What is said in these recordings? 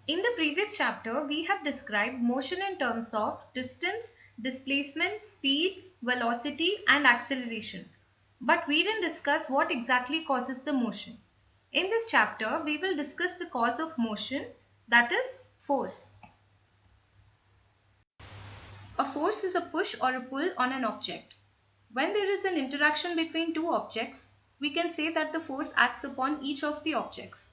In the previous chapter, we have described motion in terms of distance, displacement, speed, velocity and acceleration. But we didn't discuss what exactly causes the motion. In this chapter, we will discuss the cause of motion, that is force. A force is a push or a pull on an object. When there is an interaction between two objects, we can say that the force acts upon each of the objects.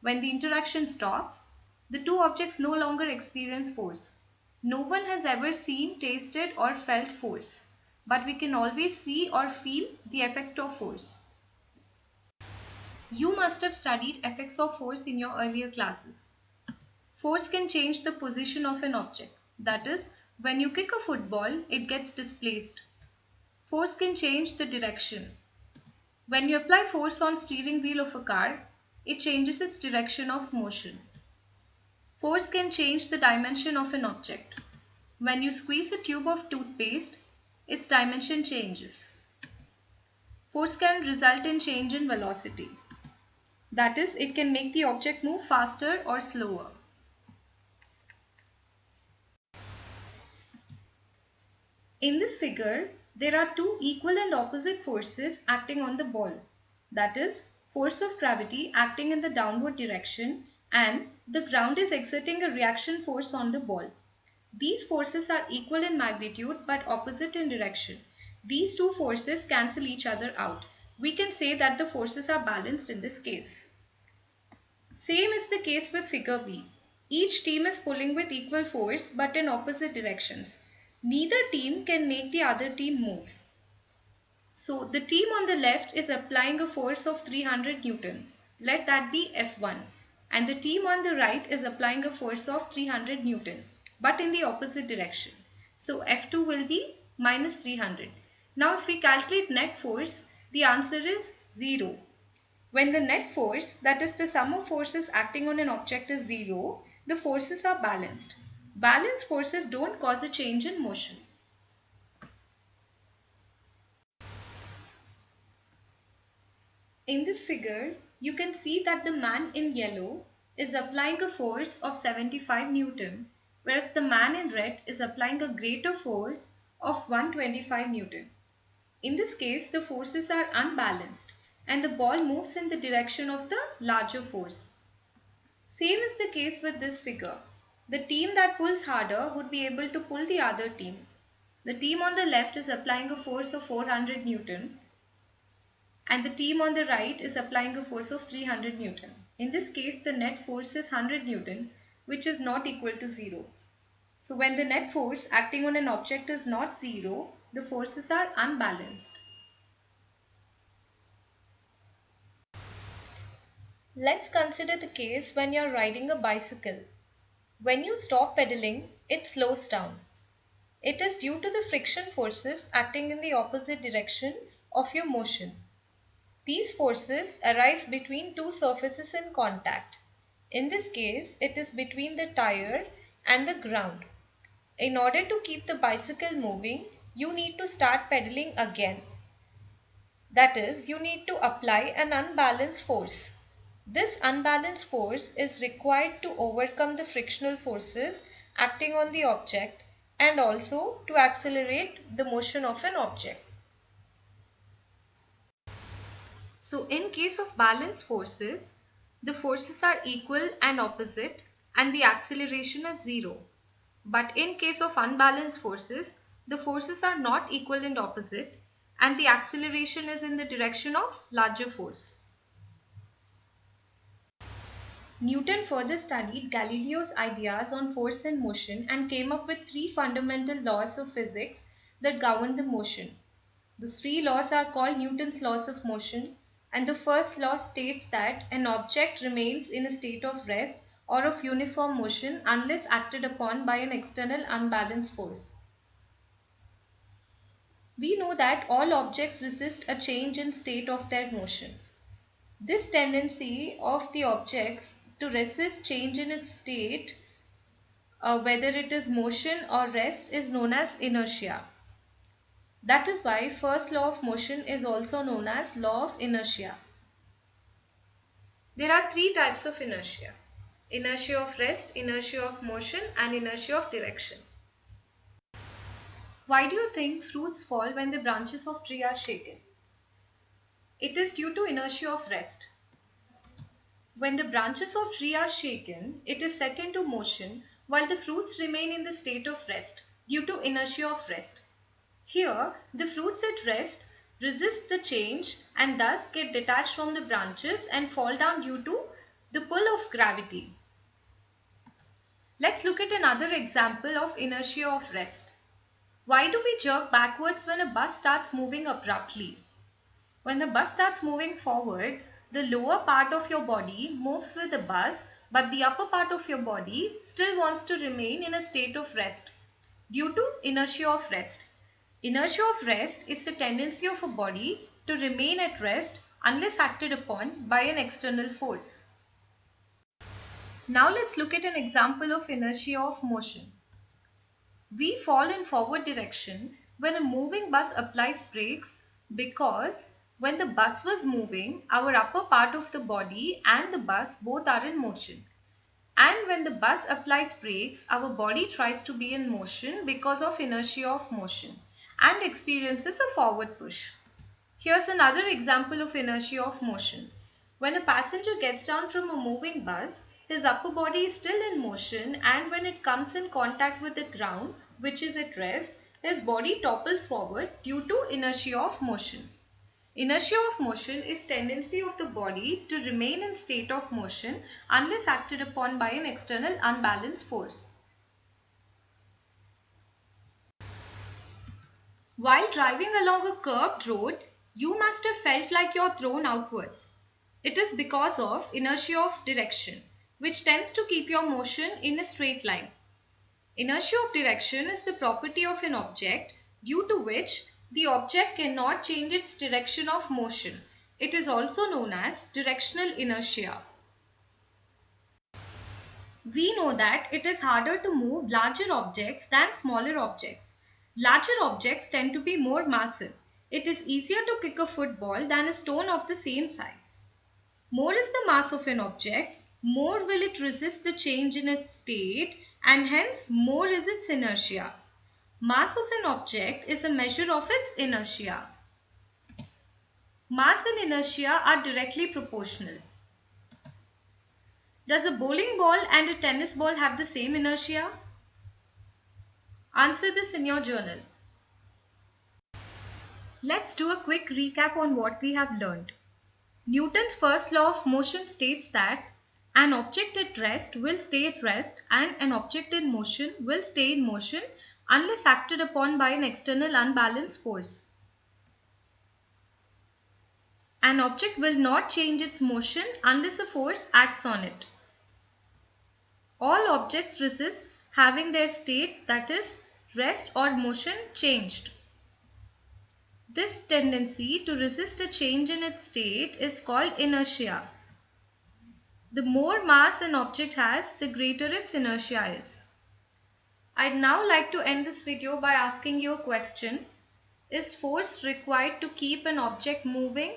When the interaction stops, the two objects no longer experience force. No one has ever seen, tasted or felt force, but we can always see or feel the effect of force. You must have studied effects of force in your earlier classes. Force can change the position of an object. That is, when you kick a football, it gets displaced. Force can change the direction. When you apply force on steering wheel of a car, it changes its direction of motion. Force can change the dimension of an object. When you squeeze a tube of toothpaste, its dimension changes. Force can result in change in velocity. That is, it can make the object move faster or slower. In this figure, there are two equal and opposite forces acting on the ball. That is, force of gravity acting in the downward direction and the ground is exerting a reaction force on the ball. These forces are equal in magnitude but opposite in direction. These two forces cancel each other out. We can say that the forces are balanced in this case. Same is the case with figure B. Each team is pulling with equal force but in opposite directions. Neither team can make the other team move. So the team on the left is applying a force of 300 Newton. Let that be F1. And the team on the right is applying a force of 300 Newton, but in the opposite direction. So F2 will be minus 300. Now if we calculate net force, the answer is 0. When the net force, that is the sum of forces acting on an object, is 0, the forces are balanced. Balanced forces don't cause a change in motion. In this figure, you can see that the man in yellow is applying a force of 75 Newton, whereas the man in red is applying a greater force of 125 Newton. In this case, the forces are unbalanced and the ball moves in the direction of the larger force. Same is the case with this figure. The team that pulls harder would be able to pull the other team. The team on the left is applying a force of 400 Newton and the team on the right is applying a force of 300 Newton. In this case, the net force is 100 Newton, which is not equal to 0. So when the net force acting on an object is not 0, the forces are unbalanced. Let's consider the case when you are riding a bicycle. When you stop pedaling, it slows down. It is due to the friction forces acting in the opposite direction of your motion. These forces arise between two surfaces in contact. In this case, it is between the tire and the ground. In order to keep the bicycle moving, you need to start pedaling again. That is, you need to apply an unbalanced force. This unbalanced force is required to overcome the frictional forces acting on the object and also to accelerate the motion of an object. So in case of balanced forces, the forces are equal and opposite and the acceleration is 0. But in case of unbalanced forces, the forces are not equal and opposite and the acceleration is in the direction of larger force. Newton further studied Galileo's ideas on force and motion and came up with 3 fundamental laws of physics that govern the motion. The 3 laws are called Newton's laws of motion, and the first law states that an object remains in a state of rest or of uniform motion unless acted upon by an external unbalanced force. We know that all objects resist a change in state of their motion. This tendency of the objects to resist change in its state, whether it is motion or rest, is known as inertia. That is why first law of motion is also known as law of inertia. There are 3 types of inertia. Inertia of rest, inertia of motion, and inertia of direction. Why do you think fruits fall when the branches of tree are shaken? It is due to inertia of rest. When the branches of tree are shaken, it is set into motion while the fruits remain in the state of rest due to inertia of rest. Here, the fruits at rest resist the change and thus get detached from the branches and fall down due to the pull of gravity. Let's look at another example of inertia of rest. Why do we jerk backwards when a bus starts moving abruptly? When the bus starts moving forward, the lower part of your body moves with the bus, but the upper part of your body still wants to remain in a state of rest due to inertia of rest. Inertia of rest is the tendency of a body to remain at rest unless acted upon by an external force. Now let's look at an example of inertia of motion. We fall in forward direction when a moving bus applies brakes because when the bus was moving, our upper part of the body and the bus both are in motion. And when the bus applies brakes, our body tries to be in motion because of inertia of motion and experiences a forward push. Here's another example of inertia of motion. When a passenger gets down from a moving bus, his upper body is still in motion, and when it comes in contact with the ground, which is at rest, his body topples forward due to inertia of motion. Inertia of motion is tendency of the body to remain in state of motion unless acted upon by an external unbalanced force. While driving along a curved road, you must have felt like you're thrown outwards. It is because of inertia of direction, which tends to keep your motion in a straight line. Inertia of direction is the property of an object due to which the object cannot change its direction of motion. It is also known as directional inertia. We know that it is harder to move larger objects than smaller objects. Larger objects tend to be more massive. It is easier to kick a football than a stone of the same size. More is the mass of an object, more will it resist the change in its state, and hence more is its inertia. Mass of an object is a measure of its inertia. Mass and inertia are directly proportional. Does a bowling ball and a tennis ball have the same inertia? Answer this in your journal. Let's do a quick recap on what we have learned. Newton's first law of motion states that an object at rest will stay at rest and an object in motion will stay in motion unless acted upon by an external unbalanced force. An object will not change its motion unless a force acts on it. All objects resist having their state, that is, rest or motion, changed. This tendency to resist a change in its state is called inertia. The more mass an object has, the greater its inertia is. I'd now like to end this video by asking you a question. Is force required to keep an object moving?